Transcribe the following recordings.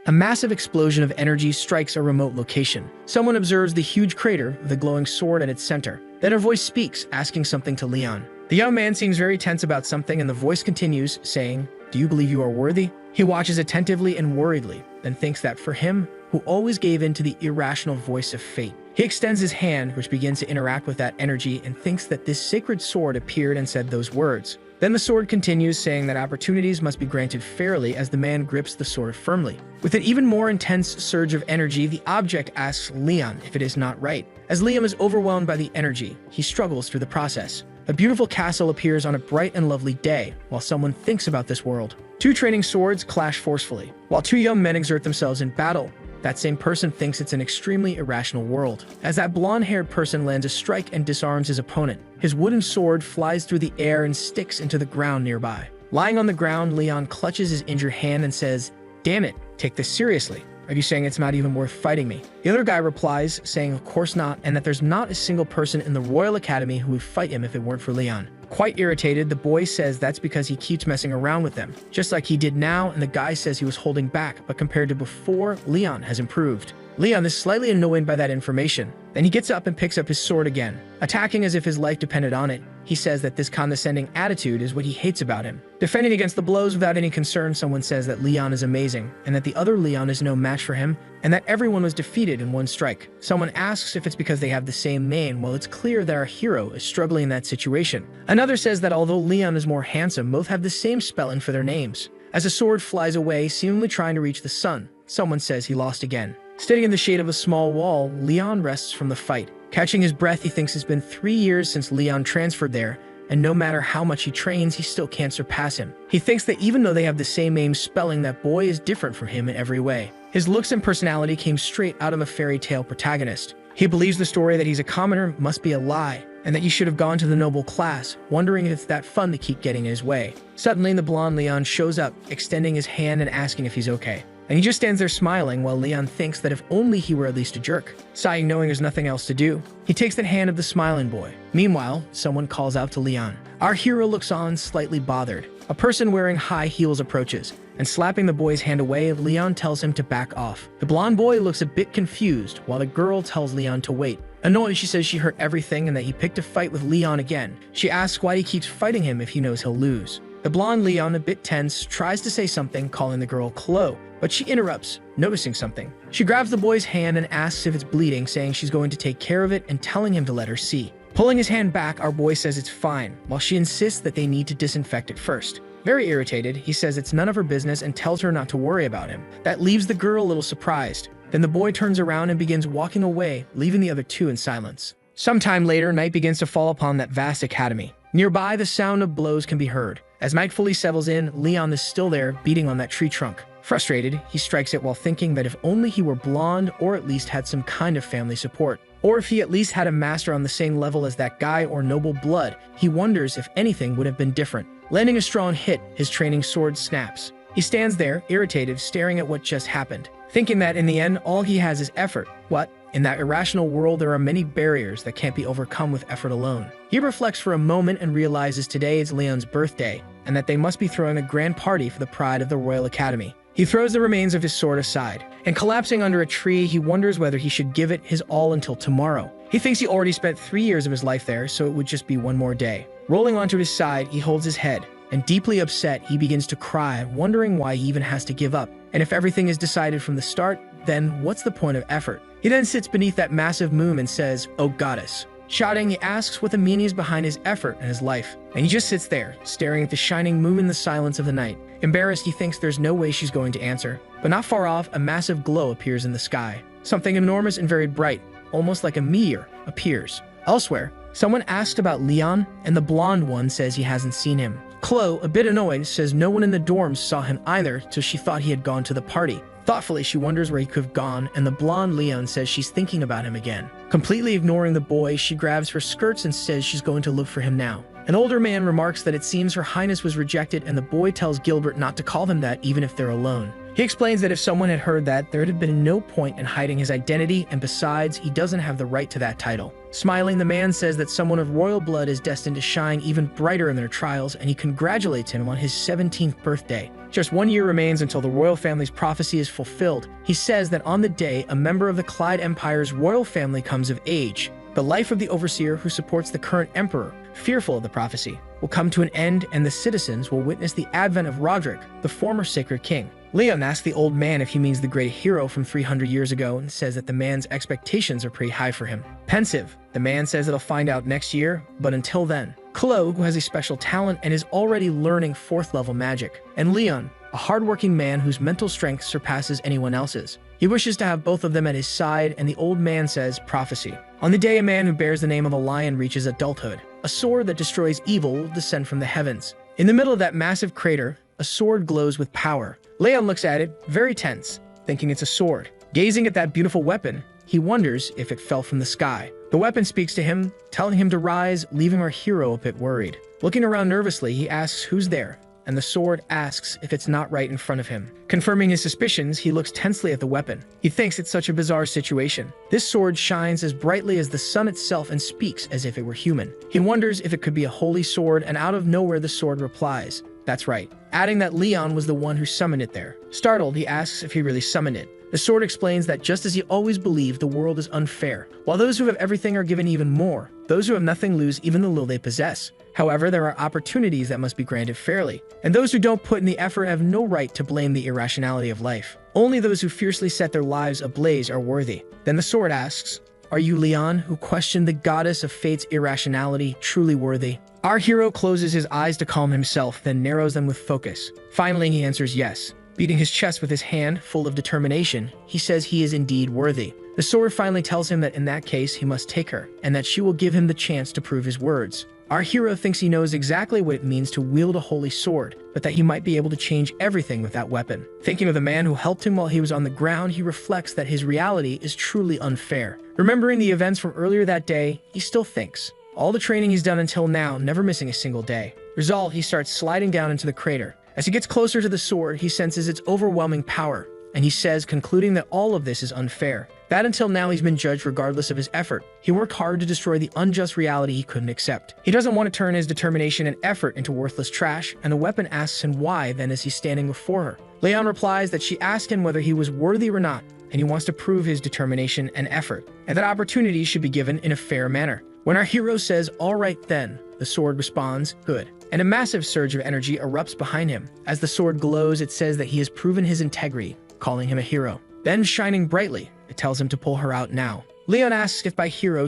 A massive explosion of energy strikes a remote location. Someone observes the huge crater with a glowing sword at its center. Then a voice speaks, asking something to Leon. The young man seems very tense about something, and the voice continues, saying, "Do you believe you are worthy?" He watches attentively and worriedly, then thinks that for him, who always gave in to the irrational voice of fate. He extends his hand, which begins to interact with that energy, and thinks that this sacred sword appeared and said those words. Then the sword continues, saying that opportunities must be granted fairly as the man grips the sword firmly. With an even more intense surge of energy, the object asks Leon if it is not right. As Liam is overwhelmed by the energy, he struggles through the process. A beautiful castle appears on a bright and lovely day while someone thinks about this world. Two training swords clash forcefully. While two young men exert themselves in battle, that same person thinks it's an extremely irrational world. As that blonde-haired person lands a strike and disarms his opponent, his wooden sword flies through the air and sticks into the ground nearby. Lying on the ground, Leon clutches his injured hand and says, "Damn it, take this seriously. Are you saying it's not even worth fighting me?" The other guy replies, saying of course not, and that there's not a single person in the Royal Academy who would fight him if it weren't for Leon. Quite irritated, the boy says that's because he keeps messing around with them, just like he did now, and the guy says he was holding back, but compared to before, Leon has improved. Leon is slightly annoyed by that information. Then he gets up and picks up his sword again. Attacking as if his life depended on it, he says that this condescending attitude is what he hates about him. Defending against the blows without any concern, someone says that Leon is amazing, and that the other Leon is no match for him, and that everyone was defeated in one strike. Someone asks if it's because they have the same name. Well, it's clear that our hero is struggling in that situation. Another says that although Leon is more handsome, both have the same spelling for their names. As a sword flies away, seemingly trying to reach the sun, someone says he lost again. Standing in the shade of a small wall, Leon rests from the fight. Catching his breath, he thinks it's been 3 years since Leon transferred there, and no matter how much he trains, he still can't surpass him. He thinks that even though they have the same name spelling, that boy is different from him in every way. His looks and personality came straight out of a fairy tale protagonist. He believes the story that he's a commoner must be a lie, and that he should have gone to the noble class, wondering if it's that fun to keep getting in his way. Suddenly, the blonde Leon shows up, extending his hand and asking if he's okay. And he just stands there smiling while Leon thinks that if only he were at least a jerk. Sighing, knowing there's nothing else to do, he takes the hand of the smiling boy. Meanwhile, someone calls out to Leon. Our hero looks on, slightly bothered. A person wearing high heels approaches, and slapping the boy's hand away, Leon tells him to back off. The blonde boy looks a bit confused, while the girl tells Leon to wait. Annoyed, she says she heard everything and that he picked a fight with Leon again. She asks why he keeps fighting him if he knows he'll lose. The blonde Leon, a bit tense, tries to say something, calling the girl Chloe, but she interrupts, noticing something. She grabs the boy's hand and asks if it's bleeding, saying she's going to take care of it and telling him to let her see. Pulling his hand back, our boy says it's fine, while she insists that they need to disinfect it first. Very irritated, he says it's none of her business and tells her not to worry about him. That leaves the girl a little surprised. Then the boy turns around and begins walking away, leaving the other two in silence. Sometime later, night begins to fall upon that vast academy. Nearby, the sound of blows can be heard. As night fully settles in, Leon is still there, beating on that tree trunk. Frustrated, he strikes it while thinking that if only he were blonde or at least had some kind of family support. Or if he at least had a master on the same level as that guy or noble blood, he wonders if anything would have been different. Landing a strong hit, his training sword snaps. He stands there, irritated, staring at what just happened, thinking that in the end, all he has is effort. What? In that irrational world, there are many barriers that can't be overcome with effort alone. He reflects for a moment and realizes today is Leon's birthday, and that they must be throwing a grand party for the pride of the Royal Academy. He throws the remains of his sword aside, and collapsing under a tree, he wonders whether he should give it his all until tomorrow. He thinks he already spent 3 years of his life there, so it would just be one more day. Rolling onto his side, he holds his head, and deeply upset, he begins to cry, wondering why he even has to give up. And if everything is decided from the start, then what's the point of effort? He then sits beneath that massive moon and says, "Oh goddess." Shouting, he asks what the meaning is behind his effort and his life. And he just sits there, staring at the shining moon in the silence of the night. Embarrassed, he thinks there's no way she's going to answer. But not far off, a massive glow appears in the sky. Something enormous and very bright, almost like a meteor, appears. Elsewhere, someone asks about Leon, and the blonde one says he hasn't seen him. Chloe, a bit annoyed, says no one in the dorms saw him either, till she thought he had gone to the party. Thoughtfully, she wonders where he could have gone, and the blonde Leon says she's thinking about him again. Completely ignoring the boy, she grabs her skirts and says she's going to look for him now. An older man remarks that it seems Her Highness was rejected, and the boy tells Gilbert not to call them that even if they're alone. He explains that if someone had heard that, there would have been no point in hiding his identity, and besides, he doesn't have the right to that title. Smiling, the man says that someone of royal blood is destined to shine even brighter in their trials, and he congratulates him on his 17th birthday. Just 1 year remains until the royal family's prophecy is fulfilled. He says that on the day a member of the Clyde Empire's royal family comes of age, the life of the overseer who supports the current emperor, fearful of the prophecy, will come to an end, and the citizens will witness the advent of Roderick, the former sacred king. Leon asks the old man if he means the great hero from 300 years ago and says that the man's expectations are pretty high for him. Pensive, the man says that he'll find out next year, but until then, Chloe, who has a special talent and is already learning 4th level magic, and Leon, a hardworking man whose mental strength surpasses anyone else's. He wishes to have both of them at his side, and the old man says prophecy. On the day a man who bears the name of a lion reaches adulthood, a sword that destroys evil will descend from the heavens. In the middle of that massive crater, a sword glows with power. Leon looks at it, very tense, thinking it's a sword. Gazing at that beautiful weapon, he wonders if it fell from the sky. The weapon speaks to him, telling him to rise, leaving our hero a bit worried. Looking around nervously, he asks who's there, and the sword asks if it's not right in front of him. Confirming his suspicions, he looks tensely at the weapon. He thinks it's such a bizarre situation. This sword shines as brightly as the sun itself and speaks as if it were human. He wonders if it could be a holy sword, and out of nowhere the sword replies, "That's right," adding that Leon was the one who summoned it there. Startled, he asks if he really summoned it. The sword explains that just as he always believed, the world is unfair. While those who have everything are given even more, those who have nothing lose even the little they possess. However, there are opportunities that must be granted fairly, and those who don't put in the effort have no right to blame the irrationality of life. Only those who fiercely set their lives ablaze are worthy. Then the sword asks, "Are you Leon, who questioned the goddess of fate's irrationality, truly worthy?" Our hero closes his eyes to calm himself, then narrows them with focus. Finally, he answers yes. Beating his chest with his hand, full of determination, he says he is indeed worthy. The sword finally tells him that in that case he must take her, and that she will give him the chance to prove his words. Our hero thinks he knows exactly what it means to wield a holy sword, but that he might be able to change everything with that weapon. Thinking of the man who helped him while he was on the ground, he reflects that his reality is truly unfair. Remembering the events from earlier that day, he still thinks. All the training he's done until now, never missing a single day. Resolved, he starts sliding down into the crater. As he gets closer to the sword, he senses its overwhelming power, and he says, concluding that all of this is unfair. That until now he's been judged regardless of his effort. He worked hard to destroy the unjust reality he couldn't accept. He doesn't want to turn his determination and effort into worthless trash, and the weapon asks him why then as he's standing before her. Leon replies that she asked him whether he was worthy or not, and he wants to prove his determination and effort, and that opportunities should be given in a fair manner. When our hero says, "All right then," the sword responds, "Good." And a massive surge of energy erupts behind him. As the sword glows, it says that he has proven his integrity, calling him a hero. Then, shining brightly, it tells him to pull her out now. Leon asks if by hero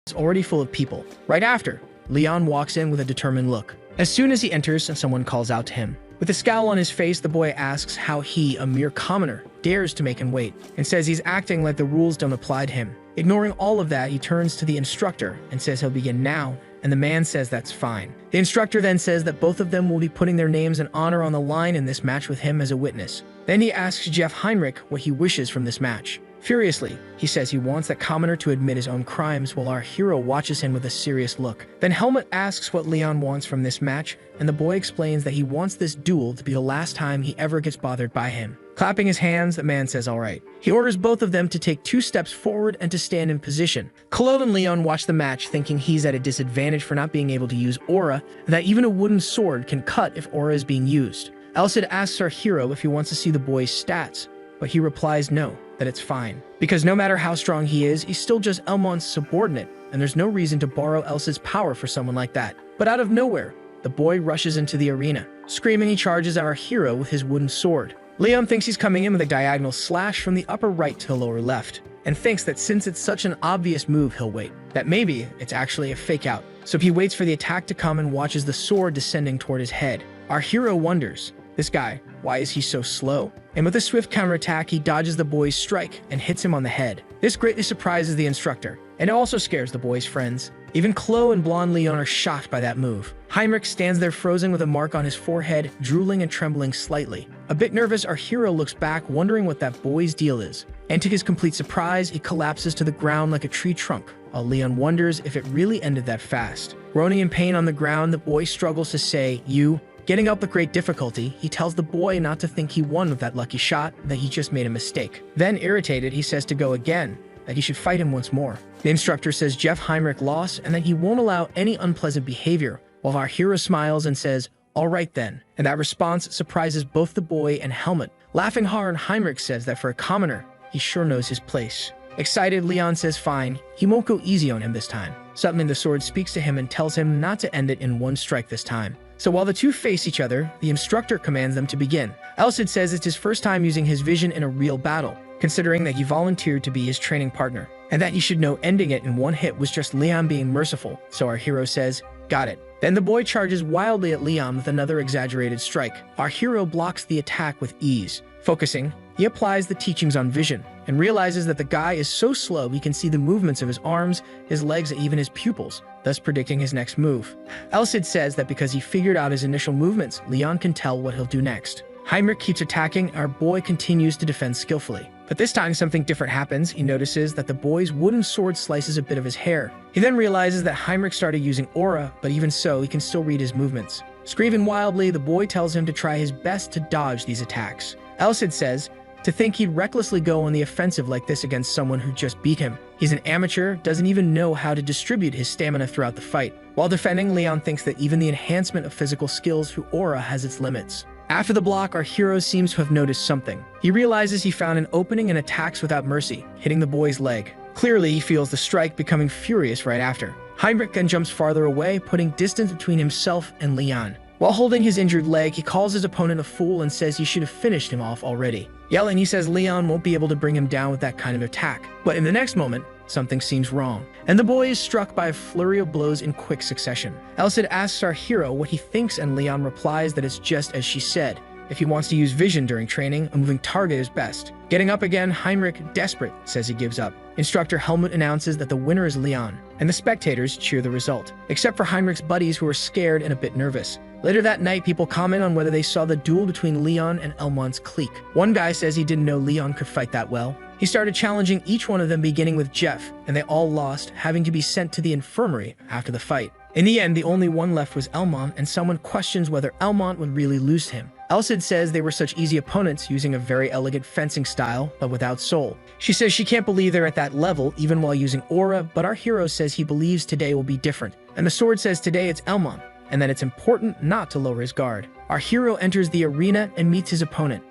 is already full of people. Right after, Leon walks in with a determined look. As soon as he enters, someone calls out to him. With a scowl on his face, the boy asks how he, a mere commoner, dares to make him wait, and says he's acting like the rules don't apply to him. Ignoring all of that, he turns to the instructor and says he'll begin now, and the man says that's fine. The instructor then says that both of them will be putting their names and honor on the line in this match with him as a witness. Then he asks Jeff Heinrich what he wishes from this match. Furiously, he says he wants that commoner to admit his own crimes while our hero watches him with a serious look. Then Helmut asks what Leon wants from this match, and the boy explains that he wants this duel to be the last time he ever gets bothered by him. Clapping his hands, the man says all right. He orders both of them to take 2 steps forward and to stand in position. Cologne and Leon watch the match thinking he's at a disadvantage for not being able to use aura, and that even a wooden sword can cut if aura is being used. Elcid asks our hero if he wants to see the boy's stats, but he replies no, that it's fine. Because no matter how strong he is, he's still just Elmont's subordinate, and there's no reason to borrow Elsa's power for someone like that. But out of nowhere, the boy rushes into the arena. Screaming, he charges our hero with his wooden sword. Leon thinks he's coming in with a diagonal slash from the upper right to the lower left, and thinks that since it's such an obvious move, he'll wait. That maybe it's actually a fake out. So he waits for the attack to come and watches the sword descending toward his head. Our hero wonders, this guy, why is he so slow? And with a swift counterattack, he dodges the boy's strike and hits him on the head. This greatly surprises the instructor, and it also scares the boy's friends. Even Chloe and blonde Leon are shocked by that move. Heinrich stands there frozen with a mark on his forehead, drooling and trembling slightly. A bit nervous, our hero looks back, wondering what that boy's deal is. And to his complete surprise, he collapses to the ground like a tree trunk, while Leon wonders if it really ended that fast. Groaning in pain on the ground, the boy struggles to say, "You." Getting up with great difficulty, he tells the boy not to think he won with that lucky shot, that he just made a mistake. Then, irritated, he says to go again, that he should fight him once more. The instructor says Jeff Heinrich lost and that he won't allow any unpleasant behavior, while our hero smiles and says, "All right then." And that response surprises both the boy and Helmut. Laughing hard, Heinrich says that for a commoner, he sure knows his place. Excited, Leon says fine, he won't go easy on him this time. Suddenly, the sword speaks to him and tells him not to end it in one strike this time. So while the two face each other, the instructor commands them to begin. Elcid says it's his first time using his vision in a real battle, considering that he volunteered to be his training partner, and that he should know ending it in one hit was just Leon being merciful, so our hero says, "Got it." Then the boy charges wildly at Leon with another exaggerated strike. Our hero blocks the attack with ease. Focusing, he applies the teachings on vision, and realizes that the guy is so slow he can see the movements of his arms, his legs, and even his pupils, thus predicting his next move. Elcid says that because he figured out his initial movements, Leon can tell what he'll do next. Heinrich keeps attacking, our boy continues to defend skillfully. But this time something different happens. He notices that the boy's wooden sword slices a bit of his hair. He then realizes that Heinrich started using aura, but even so, he can still read his movements. Screaming wildly, the boy tells him to try his best to dodge these attacks. Elcid says, to think he'd recklessly go on the offensive like this against someone who just beat him. He's an amateur, doesn't even know how to distribute his stamina throughout the fight. While defending, Leon thinks that even the enhancement of physical skills through aura has its limits. After the block, our hero seems to have noticed something. He realizes he found an opening and attacks without mercy, hitting the boy's leg. Clearly, he feels the strike, becoming furious right after. Heinrich then jumps farther away, putting distance between himself and Leon. While holding his injured leg, he calls his opponent a fool and says he should have finished him off already. Yelling, he says Leon won't be able to bring him down with that kind of attack. But in the next moment, something seems wrong, and the boy is struck by a flurry of blows in quick succession. Elcid asks our hero what he thinks, and Leon replies that it's just as she said. If he wants to use vision during training, a moving target is best. Getting up again, Heinrich, desperate, says he gives up. Instructor Helmut announces that the winner is Leon, and the spectators cheer the result, except for Heinrich's buddies who are scared and a bit nervous. Later that night, people comment on whether they saw the duel between Leon and Elmont's clique. One guy says he didn't know Leon could fight that well. He started challenging each one of them, beginning with Jeff, and they all lost, having to be sent to the infirmary after the fight. In the end, the only one left was Elmont, and someone questions whether Elmont would really lose to him. Elcid says they were such easy opponents, using a very elegant fencing style, but without soul. She says she can't believe they're at that level, even while using aura, but our hero says he believes today will be different. And the sword says today it's Elmont, and that it's important not to lower his guard. Our hero enters the arena and meets his opponent.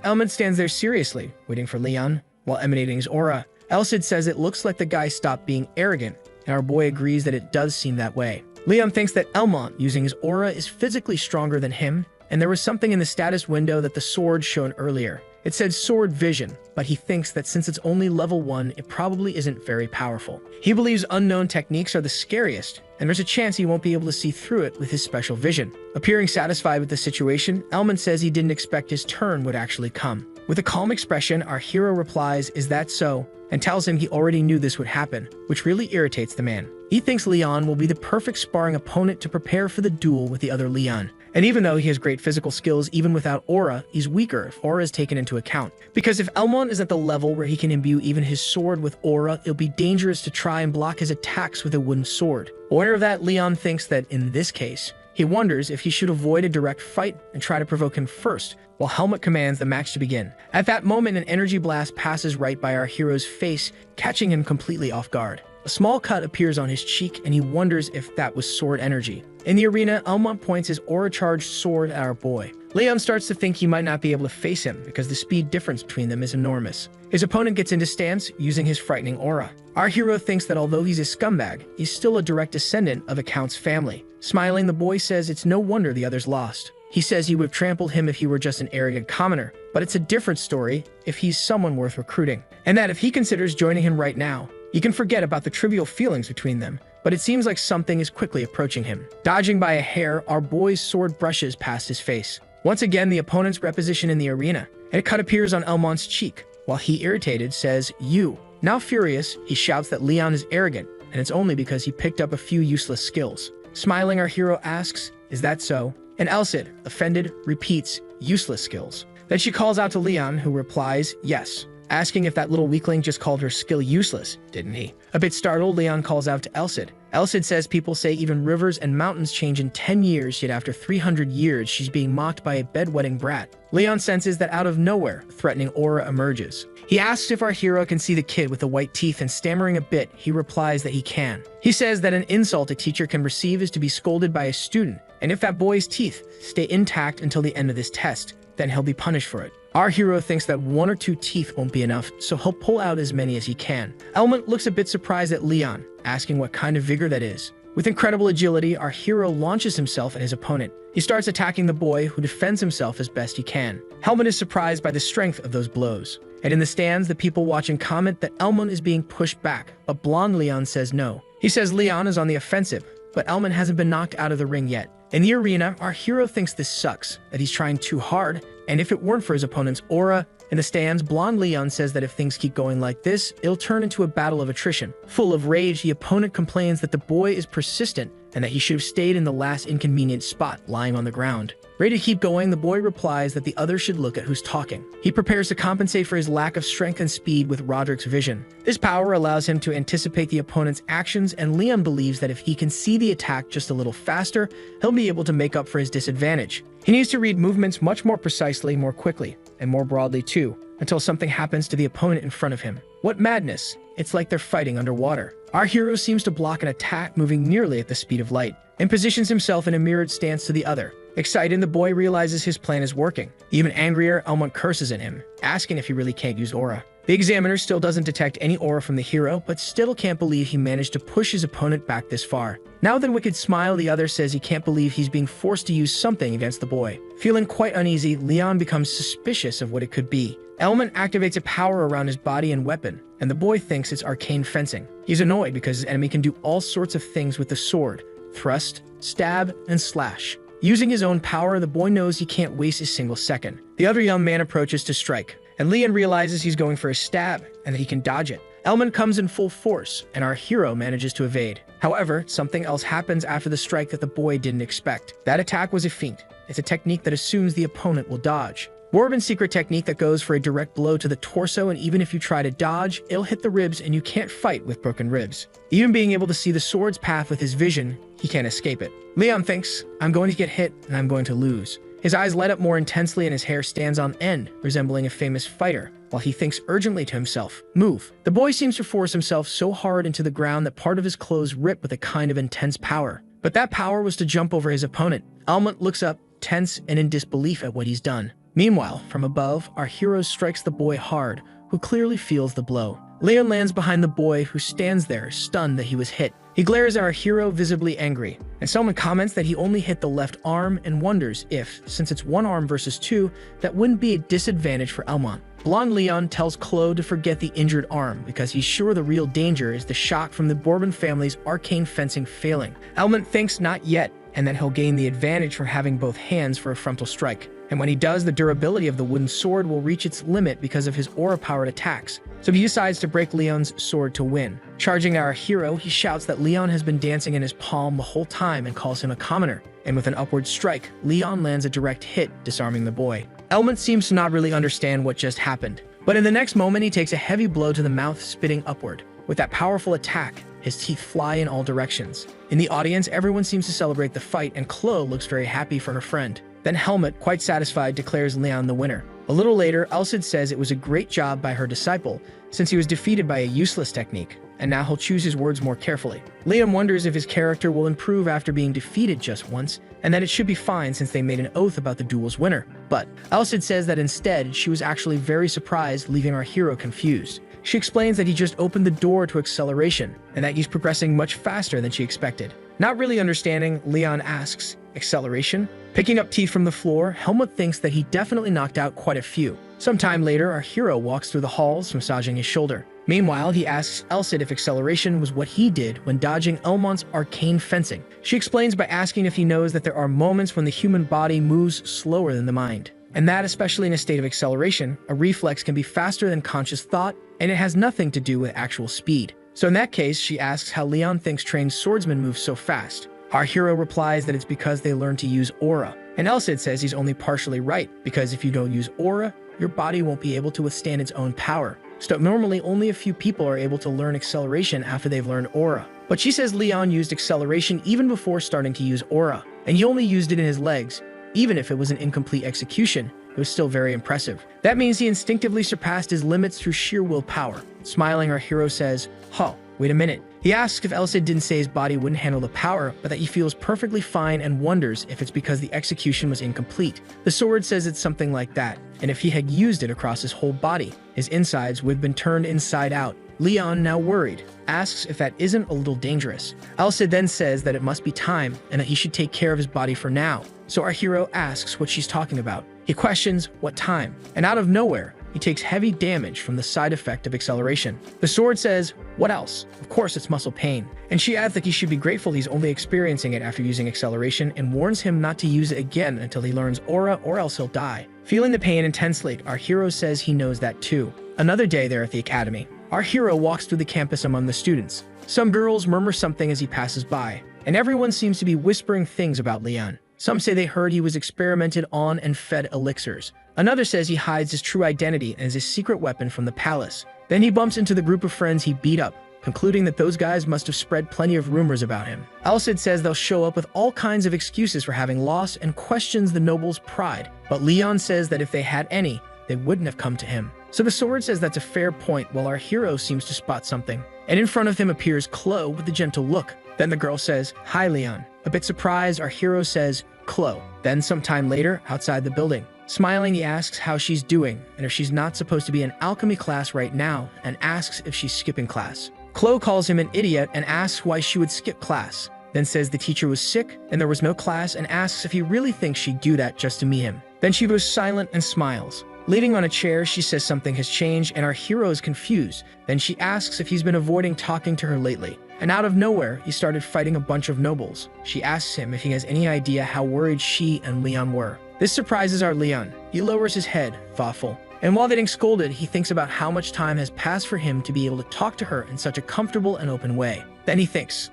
Elmont stands there seriously, waiting for Leon, while emanating his aura. Elcid says it looks like the guy stopped being arrogant, and our boy agrees that it does seem that way. Leon thinks that Elmont, using his aura, is physically stronger than him, and there was something in the status window that the sword shown earlier. It said sword vision, but he thinks that since it's only level 1, it probably isn't very powerful. He believes unknown techniques are the scariest, and there's a chance he won't be able to see through it with his special vision. Appearing satisfied with the situation, Elman says he didn't expect his turn would actually come. With a calm expression, our hero replies, "Is that so?" and tells him he already knew this would happen, which really irritates the man. He thinks Leon will be the perfect sparring opponent to prepare for the duel with the other Leon. And even though he has great physical skills, even without aura, he's weaker if aura is taken into account. Because if Elmon is at the level where he can imbue even his sword with aura, it'll be dangerous to try and block his attacks with a wooden sword. Aware of that, Leon thinks that in this case, he wonders if he should avoid a direct fight and try to provoke him first, while Helmut commands the match to begin. At that moment, an energy blast passes right by our hero's face, catching him completely off guard. A small cut appears on his cheek, and he wonders if that was sword energy. In the arena, Elmont points his aura-charged sword at our boy. Leon starts to think he might not be able to face him because the speed difference between them is enormous. His opponent gets into stance using his frightening aura. Our hero thinks that although he's a scumbag, he's still a direct descendant of a count's family. Smiling, the boy says it's no wonder the others lost. He says he would have trampled him if he were just an arrogant commoner, but it's a different story if he's someone worth recruiting. And that if he considers joining him right now, he can forget about the trivial feelings between them, but it seems like something is quickly approaching him. Dodging by a hair, our boy's sword brushes past his face. Once again, the opponent's reposition in the arena, and a cut appears on Elmont's cheek, while he, irritated, says, "You." Now furious, he shouts that Leon is arrogant, and it's only because he picked up a few useless skills. Smiling, our hero asks, "Is that so?" And Elsid, offended, repeats, "Useless skills." Then she calls out to Leon, who replies, "Yes," asking if that little weakling just called her skill useless, didn't he? A bit startled, Leon calls out to Elsid. Elsid says people say even rivers and mountains change in 10 years, yet after 300 years, she's being mocked by a bedwetting brat. Leon senses that out of nowhere, a threatening aura emerges. He asks if our hero can see the kid with the white teeth, and stammering a bit, he replies that he can. He says that an insult a teacher can receive is to be scolded by a student, and if that boy's teeth stay intact until the end of this test, then he'll be punished for it. Our hero thinks that 1 or 2 teeth won't be enough, so he'll pull out as many as he can. Elmont looks a bit surprised at Leon, asking what kind of vigor that is. With incredible agility, our hero launches himself at his opponent. He starts attacking the boy, who defends himself as best he can. Helmut is surprised by the strength of those blows. And in the stands, the people watching comment that Elmont is being pushed back, but blonde Leon says no. He says Leon is on the offensive, but Elmont hasn't been knocked out of the ring yet. In the arena, our hero thinks this sucks, that he's trying too hard, and if it weren't for his opponent's aura. In the stands, blonde Leon says that if things keep going like this, it'll turn into a battle of attrition. Full of rage, the opponent complains that the boy is persistent and that he should have stayed in the last inconvenient spot, lying on the ground. Ready to keep going, the boy replies that the other should look at who's talking. He prepares to compensate for his lack of strength and speed with Roderick's vision. This power allows him to anticipate the opponent's actions, and Leon believes that if he can see the attack just a little faster, he'll be able to make up for his disadvantage. He needs to read movements much more precisely, more quickly, and more broadly too, until something happens to the opponent in front of him. What madness! It's like they're fighting underwater. Our hero seems to block an attack, moving nearly at the speed of light, and positions himself in a mirrored stance to the other. Excited, the boy realizes his plan is working. Even angrier, Elmont curses at him, asking if he really can't use aura. The examiner still doesn't detect any aura from the hero, but still can't believe he managed to push his opponent back this far. Now with a wicked smile, the other says he can't believe he's being forced to use something against the boy. Feeling quite uneasy, Leon becomes suspicious of what it could be. Elmont activates a power around his body and weapon, and the boy thinks it's arcane fencing. He's annoyed because his enemy can do all sorts of things with the sword: thrust, stab, and slash. Using his own power, the boy knows he can't waste a single second. The other young man approaches to strike, and Leon realizes he's going for a stab and that he can dodge it. Elmont comes in full force, and our hero manages to evade. However, something else happens after the strike that the boy didn't expect. That attack was a feint. It's a technique that assumes the opponent will dodge. Warbin's secret technique that goes for a direct blow to the torso, and even if you try to dodge, it'll hit the ribs and you can't fight with broken ribs. Even being able to see the sword's path with his vision, he can't escape it. Leon thinks, "I'm going to get hit and I'm going to lose." His eyes light up more intensely and his hair stands on end, resembling a famous fighter, while he thinks urgently to himself, "Move." The boy seems to force himself so hard into the ground that part of his clothes rip with a kind of intense power. But that power was to jump over his opponent. Elmont looks up, tense and in disbelief at what he's done. Meanwhile, from above, our hero strikes the boy hard, who clearly feels the blow. Leon lands behind the boy, who stands there, stunned that he was hit. He glares at our hero, visibly angry, and someone comments that he only hit the left arm and wonders if, since it's one arm versus two, that wouldn't be a disadvantage for Elmont. Blonde Leon tells Chloe to forget the injured arm because he's sure the real danger is the shock from the Bourbon family's arcane fencing failing. Elmont thinks not yet, and that he'll gain the advantage from having both hands for a frontal strike. And when he does, the durability of the wooden sword will reach its limit because of his aura-powered attacks. So he decides to break Leon's sword to win. Charging our hero, he shouts that Leon has been dancing in his palm the whole time and calls him a commoner. And with an upward strike, Leon lands a direct hit, disarming the boy. Elmont seems to not really understand what just happened. But in the next moment, he takes a heavy blow to the mouth, spitting upward. With that powerful attack, his teeth fly in all directions. In the audience, everyone seems to celebrate the fight, and Chloe looks very happy for her friend. Then Helmut, quite satisfied, declares Leon the winner. A little later, Elcid says it was a great job by her disciple, since he was defeated by a useless technique, and now he'll choose his words more carefully. Liam wonders if his character will improve after being defeated just once, and that it should be fine since they made an oath about the duel's winner. But Elcid says that instead, she was actually very surprised, leaving our hero confused. She explains that he just opened the door to acceleration, and that he's progressing much faster than she expected. Not really understanding, Leon asks, "Acceleration?" Picking up teeth from the floor, Helmut thinks that he definitely knocked out quite a few. Sometime later, our hero walks through the halls, massaging his shoulder. Meanwhile, he asks Elcid if acceleration was what he did when dodging Elmont's arcane fencing. She explains by asking if he knows that there are moments when the human body moves slower than the mind, and that, especially in a state of acceleration, a reflex can be faster than conscious thought, and it has nothing to do with actual speed. So in that case, she asks how Leon thinks trained swordsmen move so fast. Our hero replies that it's because they learn to use aura, and Elcid says he's only partially right, because if you don't use aura, your body won't be able to withstand its own power. So normally only a few people are able to learn acceleration after they've learned aura. But she says Leon used acceleration even before starting to use aura, and he only used it in his legs. Even if it was an incomplete execution, it was still very impressive. That means he instinctively surpassed his limits through sheer willpower. Smiling, our hero says, "Huh, wait a minute." He asks if Elcid didn't say his body wouldn't handle the power, but that he feels perfectly fine, and wonders if it's because the execution was incomplete. The sword says it's something like that, and if he had used it across his whole body, his insides would have been turned inside out. Leon, now worried, asks if that isn't a little dangerous. Elcid then says that it must be time, and that he should take care of his body for now. So our hero asks what she's talking about. He questions what time, and out of nowhere, he takes heavy damage from the side effect of acceleration. The sword says, "What else? Of course it's muscle pain." And she adds that he should be grateful he's only experiencing it after using acceleration, and warns him not to use it again until he learns aura, or else he'll die. Feeling the pain intensely, our hero says he knows that too. Another day there at the academy, our hero walks through the campus among the students. Some girls murmur something as he passes by, and everyone seems to be whispering things about Leon. Some say they heard he was experimented on and fed elixirs. Another says he hides his true identity and is his secret weapon from the palace. Then he bumps into the group of friends he beat up, concluding that those guys must have spread plenty of rumors about him. Elcid says they'll show up with all kinds of excuses for having lost, and questions the noble's pride. But Leon says that if they had any, they wouldn't have come to him. So the sword says that's a fair point, while our hero seems to spot something. And in front of him appears Chloe with a gentle look. Then the girl says, "Hi, Leon." A bit surprised, our hero says, "Chloe." Then sometime later, outside the building, smiling, he asks how she's doing, and if she's not supposed to be in alchemy class right now, and asks if she's skipping class. Chloe calls him an idiot and asks why she would skip class, then says the teacher was sick and there was no class, and asks if he really thinks she'd do that just to meet him. Then she goes silent and smiles. Leaning on a chair, she says something has changed, and our hero is confused. Then she asks if he's been avoiding talking to her lately. And out of nowhere, he started fighting a bunch of nobles. She asks him if he has any idea how worried she and Leon were. This surprises our Leon. He lowers his head, thoughtful. And while getting scolded, he thinks about how much time has passed for him to be able to talk to her in such a comfortable and open way. Then he thinks,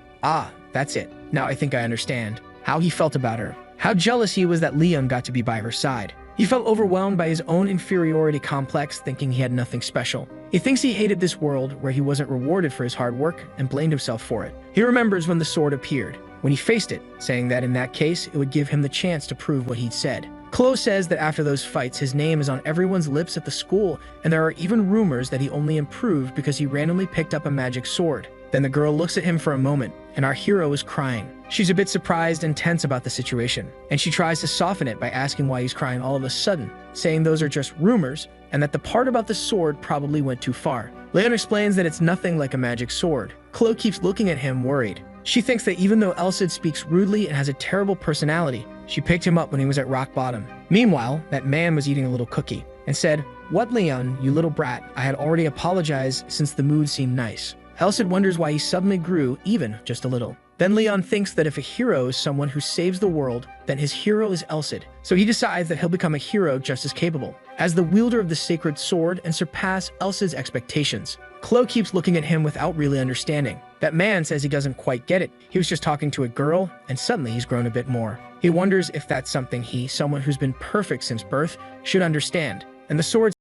that's it. Now I think I understand. How he felt about her. How jealous he was that Leon got to be by her side. He felt overwhelmed by his own inferiority complex, thinking he had nothing special. He thinks he hated this world where he wasn't rewarded for his hard work, and blamed himself for it. He remembers when the sword appeared, when he faced it, saying that in that case, it would give him the chance to prove what he'd said. Chloe says that after those fights, his name is on everyone's lips at the school, and there are even rumors that he only improved because he randomly picked up a magic sword. Then the girl looks at him for a moment, and our hero is crying. She's a bit surprised and tense about the situation, and she tries to soften it by asking why he's crying all of a sudden, saying those are just rumors, and that the part about the sword probably went too far. Leon explains that it's nothing like a magic sword. Chloe keeps looking at him, worried. She thinks that even though Elcid speaks rudely and has a terrible personality, she picked him up when he was at rock bottom. Meanwhile, that man was eating a little cookie, and said, "What, Leon, you little brat, I had already apologized since the mood seemed nice." Elcid wonders why he suddenly grew, even just a little. Then Leon thinks that if a hero is someone who saves the world, then his hero is Elcid. So he decides that he'll become a hero just as capable, as the wielder of the sacred sword, and surpass Elcid's expectations. Chloe keeps looking at him without really understanding. That man says he doesn't quite get it. He was just talking to a girl, and suddenly he's grown a bit more. He wonders if that's something he, someone who's been perfect since birth, should understand. And the sword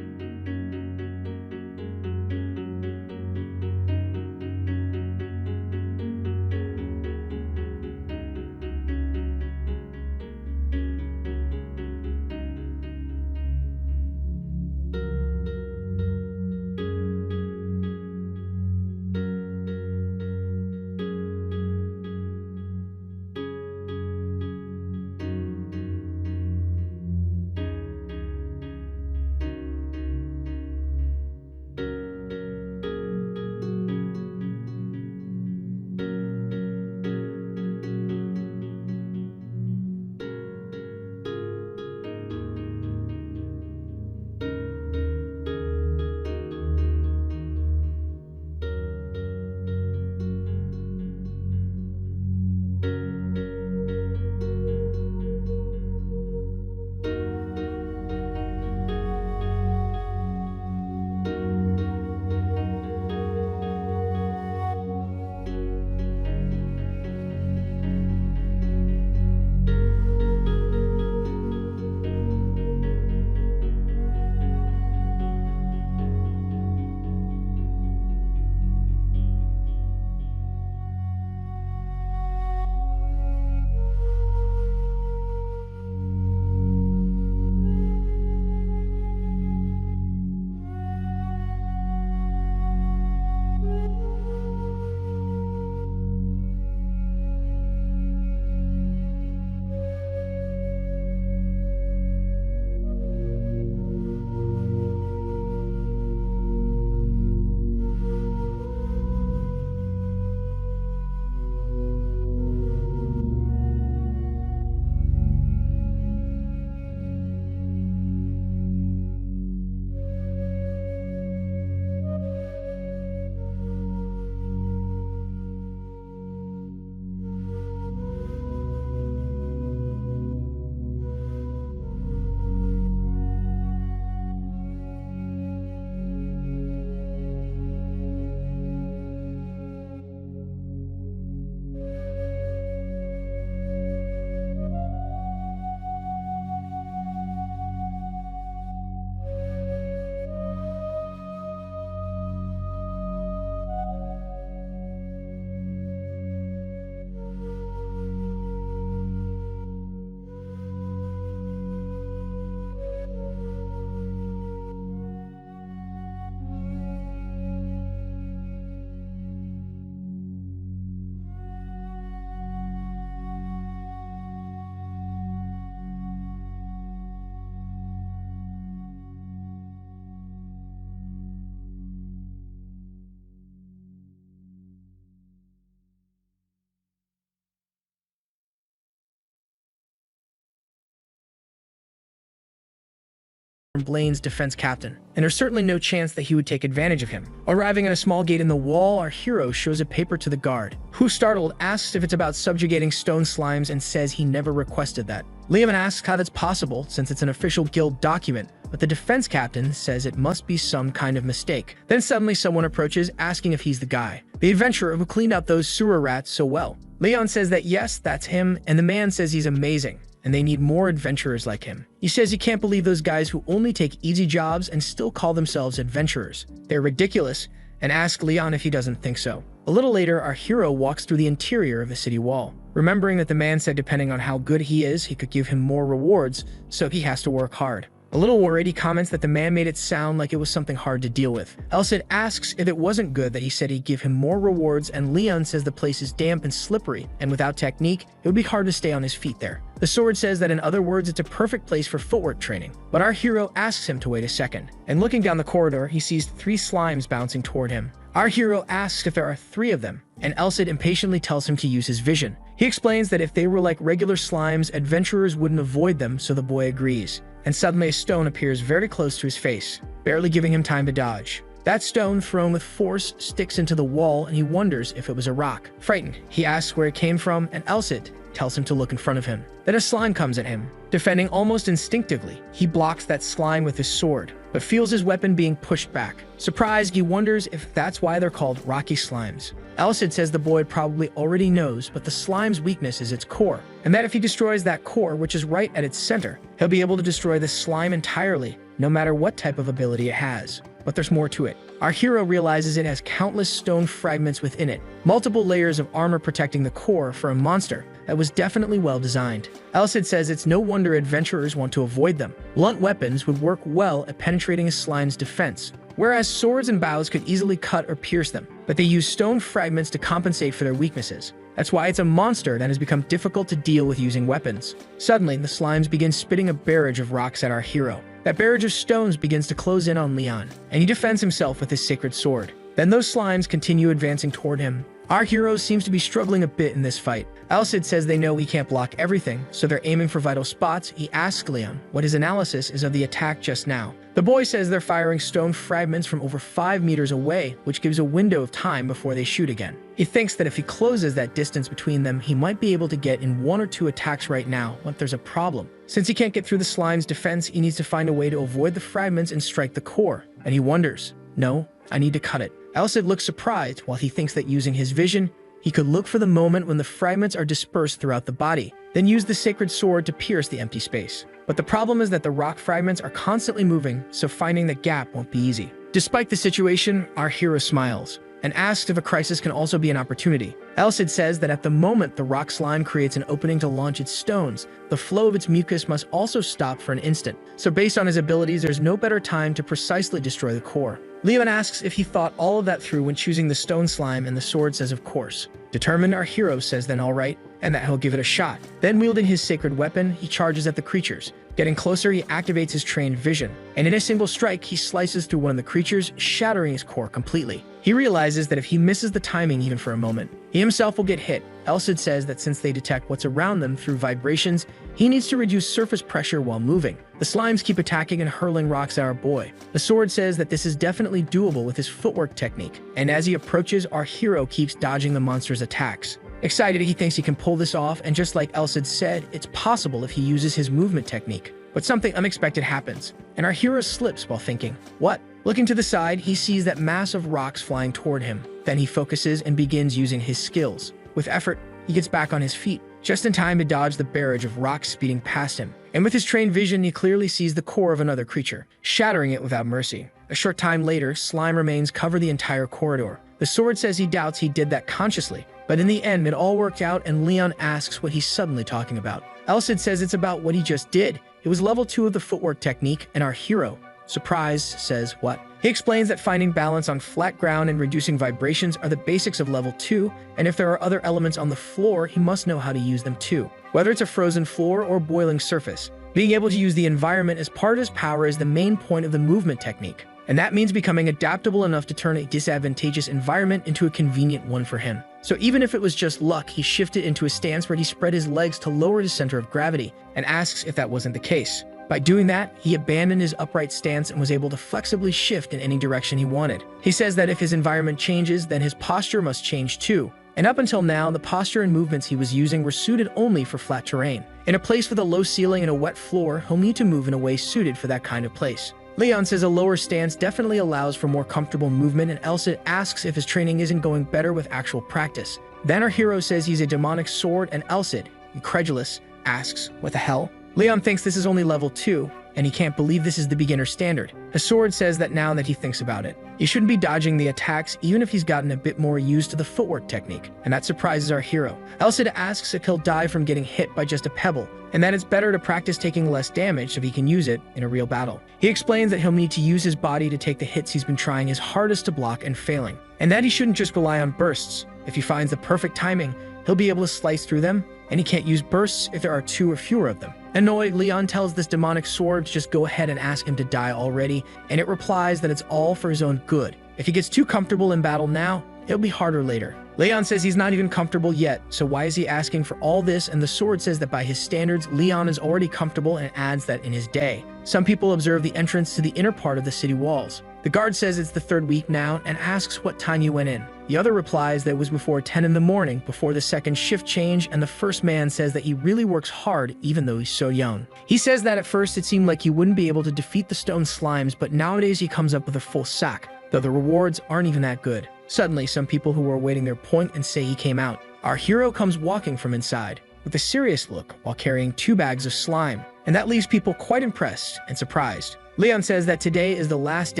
Blaine's defense captain, and there's certainly no chance that he would take advantage of him. Arriving at a small gate in the wall, our hero shows a paper to the guard, who, startled, asks if it's about subjugating stone slimes and says he never requested that. Liam asks how that's possible since it's an official guild document, but the defense captain says it must be some kind of mistake. Then suddenly someone approaches, asking if he's the guy, the adventurer who cleaned out those sewer rats so well. Leon says that yes, that's him, and the man says he's amazing, and they need more adventurers like him. He says he can't believe those guys who only take easy jobs and still call themselves adventurers. They're ridiculous, and asks Leon if he doesn't think so. A little later, our hero walks through the interior of the city wall, remembering that the man said depending on how good he is, he could give him more rewards, so he has to work hard. A little worried, he comments that the man made it sound like it was something hard to deal with. Elsid asks if it wasn't good that he said he'd give him more rewards, and Leon says the place is damp and slippery, and without technique, it would be hard to stay on his feet there. The sword says that in other words, it's a perfect place for footwork training, but our hero asks him to wait a second. And looking down the corridor, he sees 3 slimes bouncing toward him. Our hero asks if there are 3 of them, and Elsid impatiently tells him to use his vision. He explains that if they were like regular slimes, adventurers wouldn't avoid them, so the boy agrees. And suddenly a stone appears very close to his face, barely giving him time to dodge. That stone, thrown with force, sticks into the wall, and he wonders if it was a rock. Frightened, he asks where it came from, and Elsid tells him to look in front of him. Then a slime comes at him. Defending almost instinctively, he blocks that slime with his sword, but feels his weapon being pushed back. Surprised, he wonders if that's why they're called rocky slimes. Elsid says the boy probably already knows, but the slime's weakness is its core, and that if he destroys that core, which is right at its center, he'll be able to destroy the slime entirely, no matter what type of ability it has. But there's more to it. Our hero realizes it has countless stone fragments within it, multiple layers of armor protecting the core for a monster that was definitely well designed. Elsid says it's no wonder adventurers want to avoid them. Blunt weapons would work well at penetrating a slime's defense, whereas swords and bows could easily cut or pierce them, but they use stone fragments to compensate for their weaknesses. That's why it's a monster that has become difficult to deal with using weapons. Suddenly, the slimes begin spitting a barrage of rocks at our hero. That barrage of stones begins to close in on Leon, and he defends himself with his sacred sword. Then those slimes continue advancing toward him. Our hero seems to be struggling a bit in this fight. Elsid says they know he can't block everything, so they're aiming for vital spots. He asks Leon what his analysis is of the attack just now. The boy says they're firing stone fragments from over 5 meters away, which gives a window of time before they shoot again. He thinks that if he closes that distance between them, he might be able to get in 1 or 2 attacks right now, but there's a problem. Since he can't get through the slime's defense, he needs to find a way to avoid the fragments and strike the core, and he wonders, no, I need to cut it. Elsid looks surprised while he thinks that using his vision, he could look for the moment when the fragments are dispersed throughout the body, then use the sacred sword to pierce the empty space. But the problem is that the rock fragments are constantly moving, so finding the gap won't be easy. Despite the situation, our hero smiles and asks if a crisis can also be an opportunity. Elsid says that at the moment the rock slime creates an opening to launch its stones, the flow of its mucus must also stop for an instant. So based on his abilities, there's no better time to precisely destroy the core. Leon asks if he thought all of that through when choosing the stone slime, and the sword says of course. Determined, our hero says then all right, and that he'll give it a shot. Then wielding his sacred weapon, he charges at the creatures. Getting closer, he activates his trained vision, and in a single strike, he slices through one of the creatures, shattering his core completely. He realizes that if he misses the timing even for a moment, he himself will get hit. Elsid says that since they detect what's around them through vibrations, he needs to reduce surface pressure while moving. The slimes keep attacking and hurling rocks at our boy. The sword says that this is definitely doable with his footwork technique, and as he approaches, our hero keeps dodging the monster's attacks. Excited, he thinks he can pull this off, and just like Elsid said, it's possible if he uses his movement technique. But something unexpected happens, and our hero slips while thinking, what? Looking to the side, he sees that mass of rocks flying toward him. Then he focuses and begins using his skills. With effort, he gets back on his feet, just in time to dodge the barrage of rocks speeding past him. And with his trained vision, he clearly sees the core of another creature, shattering it without mercy. A short time later, slime remains cover the entire corridor. The sword says he doubts he did that consciously, but in the end, it all worked out, and Leon asks what he's suddenly talking about. Elsid says it's about what he just did. It was level 2 of the footwork technique, and our hero, surprised, says what? He explains that finding balance on flat ground and reducing vibrations are the basics of level 2, and if there are other elements on the floor, he must know how to use them too. Whether it's a frozen floor or boiling surface, being able to use the environment as part of his power is the main point of the movement technique. And that means becoming adaptable enough to turn a disadvantageous environment into a convenient one for him. So even if it was just luck, he shifted into a stance where he spread his legs to lower his center of gravity and asks if that wasn't the case. By doing that, he abandoned his upright stance and was able to flexibly shift in any direction he wanted. He says that if his environment changes, then his posture must change too. And up until now, the posture and movements he was using were suited only for flat terrain. In a place with a low ceiling and a wet floor, he'll need to move in a way suited for that kind of place. Leon says a lower stance definitely allows for more comfortable movement, and Elsa asks if his training isn't going better with actual practice. Then our hero says he's a demonic sword, and Elsa, incredulous, asks, "What the hell?" Leon thinks this is only level 2, and he can't believe this is the beginner standard. The sword says that now that he thinks about it, he shouldn't be dodging the attacks even if he's gotten a bit more used to the footwork technique, and that surprises our hero. Elsa asks if he'll die from getting hit by just a pebble, and that it's better to practice taking less damage so he can use it in a real battle. He explains that he'll need to use his body to take the hits he's been trying his hardest to block and failing, and that he shouldn't just rely on bursts. If he finds the perfect timing, he'll be able to slice through them, and he can't use bursts if there are 2 or fewer of them. Annoyed, Leon tells this demonic sword to just go ahead and ask him to die already, and it replies that it's all for his own good. If he gets too comfortable in battle now, it'll be harder later. Leon says he's not even comfortable yet, so why is he asking for all this? And the sword says that by his standards, Leon is already comfortable, and adds that in his day, some people observe the entrance to the inner part of the city walls. The guard says it's the 3rd week now and asks what time you went in. The other replies that it was before 10 in the morning, before the second shift change, and the first man says that he really works hard even though he's so young. He says that at first it seemed like he wouldn't be able to defeat the stone slimes, but nowadays he comes up with a full sack, though the rewards aren't even that good. Suddenly, some people who were awaiting their point and say he came out. Our hero comes walking from inside, with a serious look while carrying 2 bags of slime, and that leaves people quite impressed and surprised. Leon says that today is the last day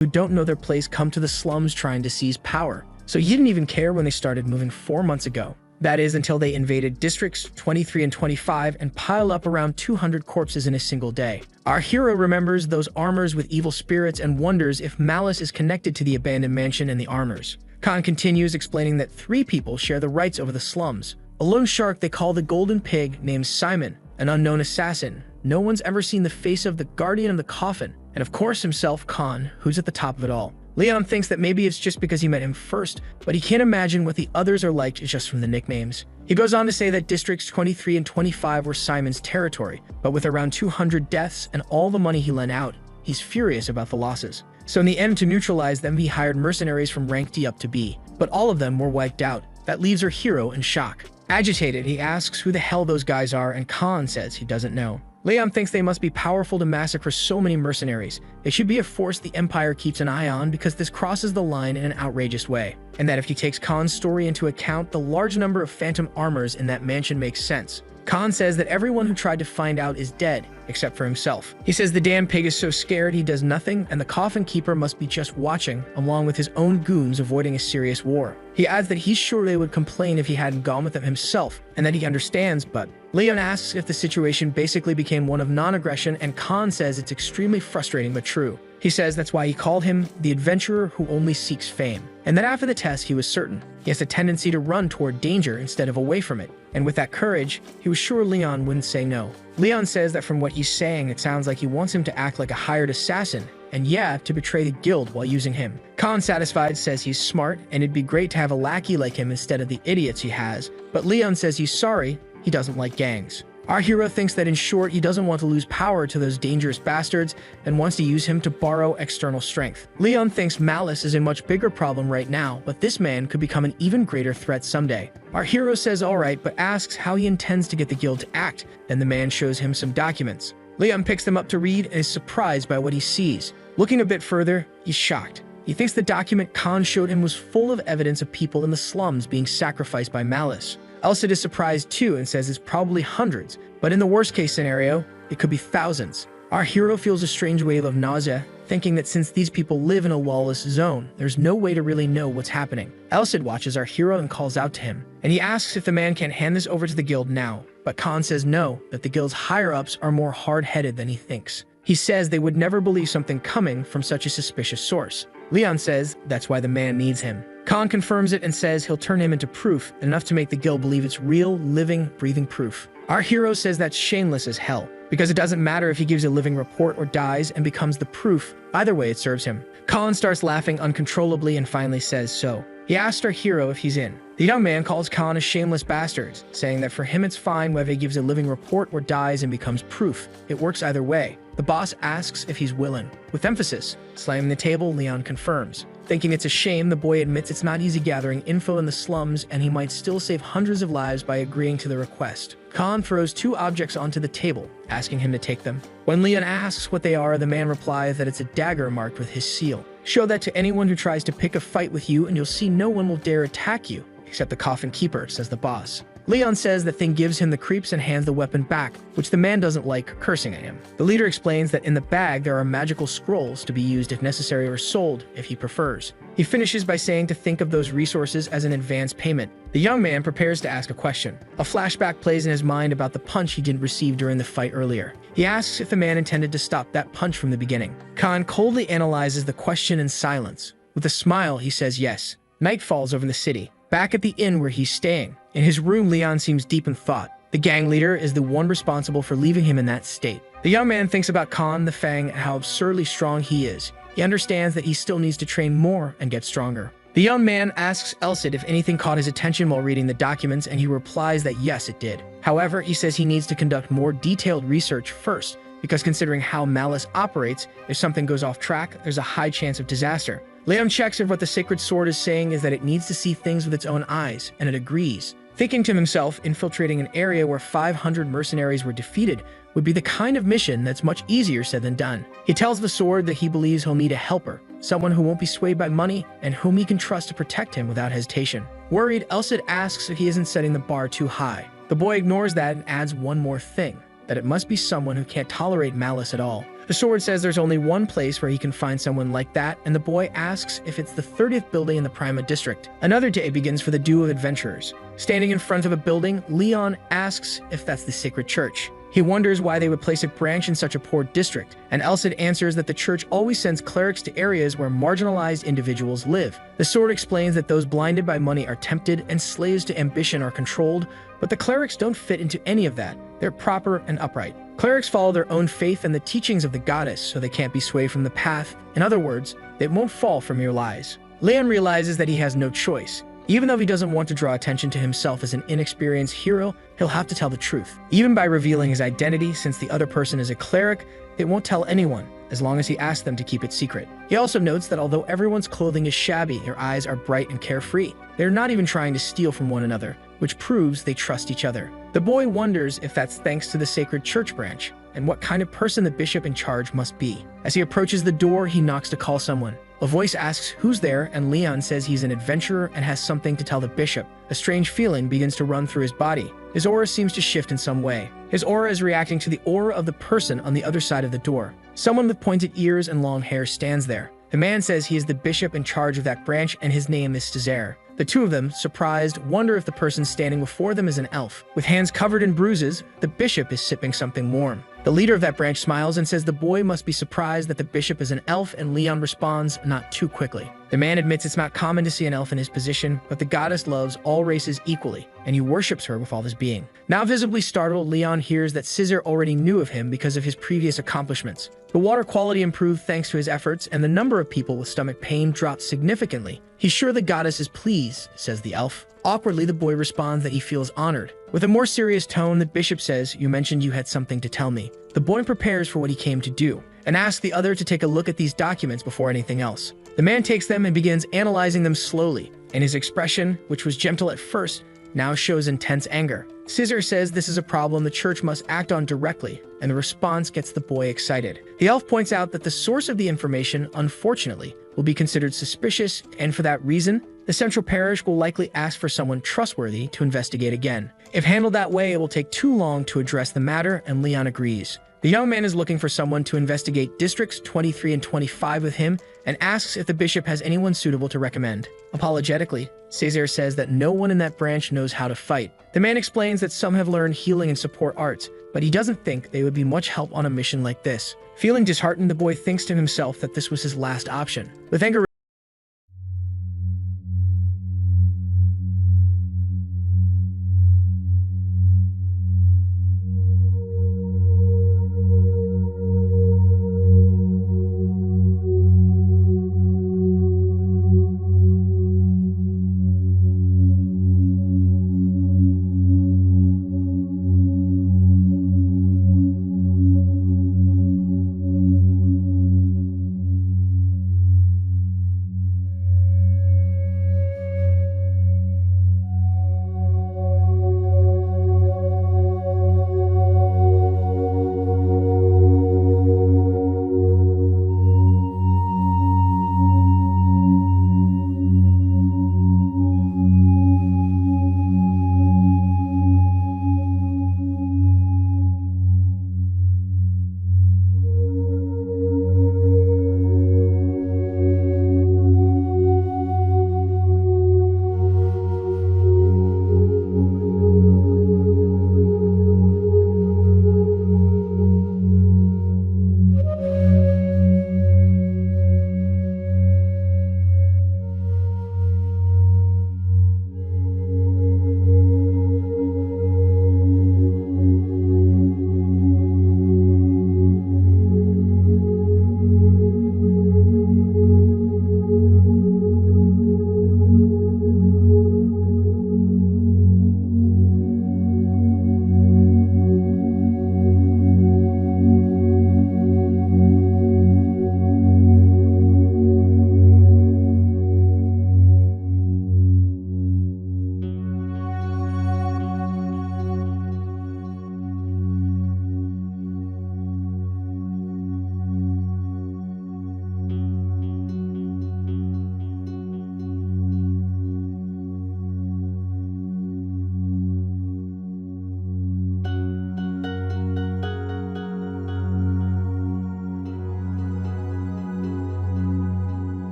who don't know their place come to the slums trying to seize power. So he didn't even care when they started moving 4 months ago. That is, until they invaded districts 23 and 25 and piled up around 200 corpses in a single day. Our hero remembers those armors with evil spirits and wonders if malice is connected to the abandoned mansion and the armors. Khan continues explaining that 3 people share the rights over the slums. A lone shark they call the Golden Pig named Simon, an unknown assassin. No one's ever seen the face of the guardian of the coffin, and of course himself, Khan, who's at the top of it all. Leon thinks that maybe it's just because he met him first, but he can't imagine what the others are like just from the nicknames. He goes on to say that districts 23 and 25 were Simon's territory, but with around 200 deaths and all the money he lent out, he's furious about the losses. So in the end, to neutralize them, he hired mercenaries from rank D up to B, but all of them were wiped out. That leaves our hero in shock. Agitated, he asks who the hell those guys are, and Khan says he doesn't know. Leon thinks they must be powerful to massacre so many mercenaries. They should be a force the Empire keeps an eye on because this crosses the line in an outrageous way. And that if he takes Khan's story into account, the large number of phantom armors in that mansion makes sense. Khan says that everyone who tried to find out is dead, except for himself. He says the damn pig is so scared he does nothing, and the coffin keeper must be just watching, along with his own goons avoiding a serious war. He adds that he's sure they would complain if he hadn't gone with them himself, and that he understands, but Leon asks if the situation basically became one of non-aggression, and Khan says it's extremely frustrating but true. He says that's why he called him the adventurer who only seeks fame, and that after the test he was certain he has a tendency to run toward danger instead of away from it, and with that courage, he was sure Leon wouldn't say no. Leon says that from what he's saying, it sounds like he wants him to act like a hired assassin, and yeah, to betray the guild while using him. Khan, satisfied, says he's smart, and it'd be great to have a lackey like him instead of the idiots he has, but Leon says he's sorry, he doesn't like gangs. Our hero thinks that in short, he doesn't want to lose power to those dangerous bastards and wants to use him to borrow external strength. Leon thinks malice is a much bigger problem right now, but this man could become an even greater threat someday. Our hero says alright, but asks how he intends to get the guild to act. Then the man shows him some documents. Leon picks them up to read and is surprised by what he sees. Looking a bit further, he's shocked. He thinks the document Khan showed him was full of evidence of people in the slums being sacrificed by malice. Elsa is surprised too and says it's probably hundreds, but in the worst case scenario, it could be thousands. Our hero feels a strange wave of nausea, thinking that since these people live in a lawless zone, there's no way to really know what's happening. Elsa watches our hero and calls out to him, and he asks if the man can hand this over to the guild now, but Khan says no, that the guild's higher-ups are more hard-headed than he thinks. He says they would never believe something coming from such a suspicious source. Leon says that's why the man needs him. Khan confirms it and says he'll turn him into proof, enough to make the guild believe it's real, living, breathing proof. Our hero says that's shameless as hell, because it doesn't matter if he gives a living report or dies and becomes the proof, either way it serves him. Khan starts laughing uncontrollably and finally says so. He asks our hero if he's in. The young man calls Khan a shameless bastard, saying that for him it's fine whether he gives a living report or dies and becomes proof. It works either way. The boss asks if he's willing. With emphasis, slamming the table, Leon confirms. Thinking it's a shame, the boy admits it's not easy gathering info in the slums and he might still save hundreds of lives by agreeing to the request. Khan throws 2 objects onto the table, asking him to take them. When Leon asks what they are, the man replies that it's a dagger marked with his seal. Show that to anyone who tries to pick a fight with you and you'll see no one will dare attack you, except the coffin keeper, says the boss. Leon says the thing gives him the creeps and hands the weapon back, which the man doesn't like, cursing at him. The leader explains that in the bag there are magical scrolls to be used if necessary or sold if he prefers. He finishes by saying to think of those resources as an advance payment. The young man prepares to ask a question. A flashback plays in his mind about the punch he didn't receive during the fight earlier. He asks if the man intended to stop that punch from the beginning. Khan coldly analyzes the question in silence. With a smile, he says yes. Night falls over the city. Back at the inn where he's staying. In his room, Leon seems deep in thought. The gang leader is the one responsible for leaving him in that state. The young man thinks about Khan the Fang and how absurdly strong he is. He understands that he still needs to train more and get stronger. The young man asks Elsid if anything caught his attention while reading the documents, and he replies that yes, it did. However, he says he needs to conduct more detailed research first, because considering how malice operates, if something goes off track, there's a high chance of disaster. Leon checks if what the sacred sword is saying is that it needs to see things with its own eyes, and it agrees. Thinking to himself, infiltrating an area where 500 mercenaries were defeated would be the kind of mission that's much easier said than done. He tells the sword that he believes he'll need a helper, someone who won't be swayed by money and whom he can trust to protect him without hesitation. Worried, Elsid asks if he isn't setting the bar too high. The boy ignores that and adds one more thing, that it must be someone who can't tolerate malice at all. The sword says there's only one place where he can find someone like that, and the boy asks if it's the 30th building in the Prima district. Another day begins for the duo of adventurers. Standing in front of a building, Leon asks if that's the sacred church. He wonders why they would place a branch in such a poor district, and Elcid answers that the church always sends clerics to areas where marginalized individuals live. The sword explains that those blinded by money are tempted and slaves to ambition are controlled, but the clerics don't fit into any of that. They're proper and upright. Clerics follow their own faith and the teachings of the goddess, so they can't be swayed from the path. In other words, they won't fall for mere lies. Leon realizes that he has no choice. Even though he doesn't want to draw attention to himself as an inexperienced hero, he'll have to tell the truth. Even by revealing his identity, since the other person is a cleric, they won't tell anyone, as long as he asks them to keep it secret. He also notes that although everyone's clothing is shabby, their eyes are bright and carefree. They're not even trying to steal from one another, which proves they trust each other. The boy wonders if that's thanks to the sacred church branch, and what kind of person the bishop in charge must be. As he approaches the door, he knocks to call someone. A voice asks who's there, and Leon says he's an adventurer and has something to tell the bishop. A strange feeling begins to run through his body. His aura seems to shift in some way. His aura is reacting to the aura of the person on the other side of the door. Someone with pointed ears and long hair stands there. The man says he is the bishop in charge of that branch, and his name is Cesare. The two of them, surprised, wonder if the person standing before them is an elf. With hands covered in bruises, the bishop is sipping something warm. The leader of that branch smiles and says the boy must be surprised that the bishop is an elf, and Leon responds, not too quickly. The man admits it's not common to see an elf in his position, but the goddess loves all races equally, and he worships her with all his being. Now visibly startled, Leon hears that Cesare already knew of him because of his previous accomplishments. The water quality improved thanks to his efforts, and the number of people with stomach pain dropped significantly. He's sure the goddess is pleased, says the elf. Awkwardly, the boy responds that he feels honored. With a more serious tone, the bishop says, "You mentioned you had something to tell me." The boy prepares for what he came to do, and asks the other to take a look at these documents before anything else. The man takes them and begins analyzing them slowly, and his expression, which was gentle at first, now shows intense anger. Cesare says this is a problem the church must act on directly, and the response gets the boy excited. The elf points out that the source of the information, unfortunately, will be considered suspicious, and for that reason, the central parish will likely ask for someone trustworthy to investigate again. If handled that way, it will take too long to address the matter, and Leon agrees. The young man is looking for someone to investigate districts 23 and 25 with him, and asks if the bishop has anyone suitable to recommend. Apologetically, Cesare says that no one in that branch knows how to fight. The man explains that some have learned healing and support arts, but he doesn't think they would be much help on a mission like this. Feeling disheartened, the boy thinks to himself that this was his last option. With anger,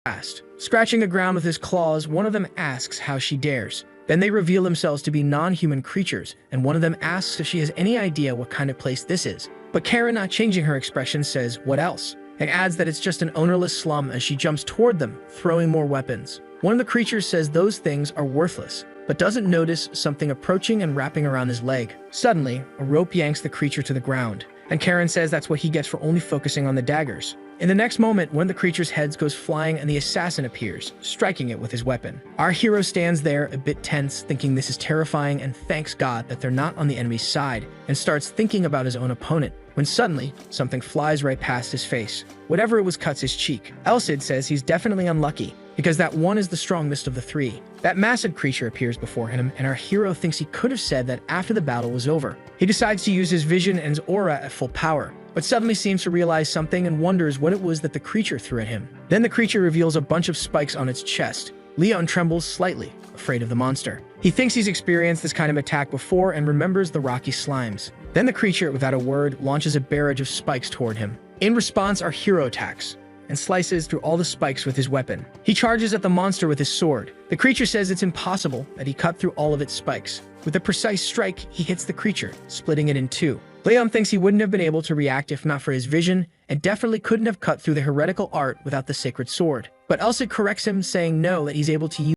fast. Scratching the ground with his claws, one of them asks how she dares. Then they reveal themselves to be non-human creatures, and one of them asks if she has any idea what kind of place this is. But Karen, not changing her expression, says, "What else?" and adds that it's just an ownerless slum as she jumps toward them, throwing more weapons. One of the creatures says those things are worthless, but doesn't notice something approaching and wrapping around his leg. Suddenly, a rope yanks the creature to the ground, and Karen says that's what he gets for only focusing on the daggers. In the next moment, one of the creature's heads goes flying and the assassin appears, striking it with his weapon. Our hero stands there, a bit tense, thinking this is terrifying, and thanks God that they're not on the enemy's side, and starts thinking about his own opponent, when suddenly, something flies right past his face. Whatever it was cuts his cheek. Elcid says he's definitely unlucky, because that one is the strongest of the three. That massive creature appears before him, and our hero thinks he could have said that after the battle was over. He decides to use his vision and his aura at full power, but suddenly seems to realize something and wonders what it was that the creature threw at him. Then the creature reveals a bunch of spikes on its chest. Leon trembles slightly, afraid of the monster. He thinks he's experienced this kind of attack before and remembers the rocky slimes. Then the creature, without a word, launches a barrage of spikes toward him. In response, our hero attacks and slices through all the spikes with his weapon. He charges at the monster with his sword. The creature says it's impossible that he cut through all of its spikes. With a precise strike, he hits the creature, splitting it in two. Leon thinks he wouldn't have been able to react if not for his vision, and definitely couldn't have cut through the heretical art without the sacred sword. But Elsa corrects him, saying no, that he's able to use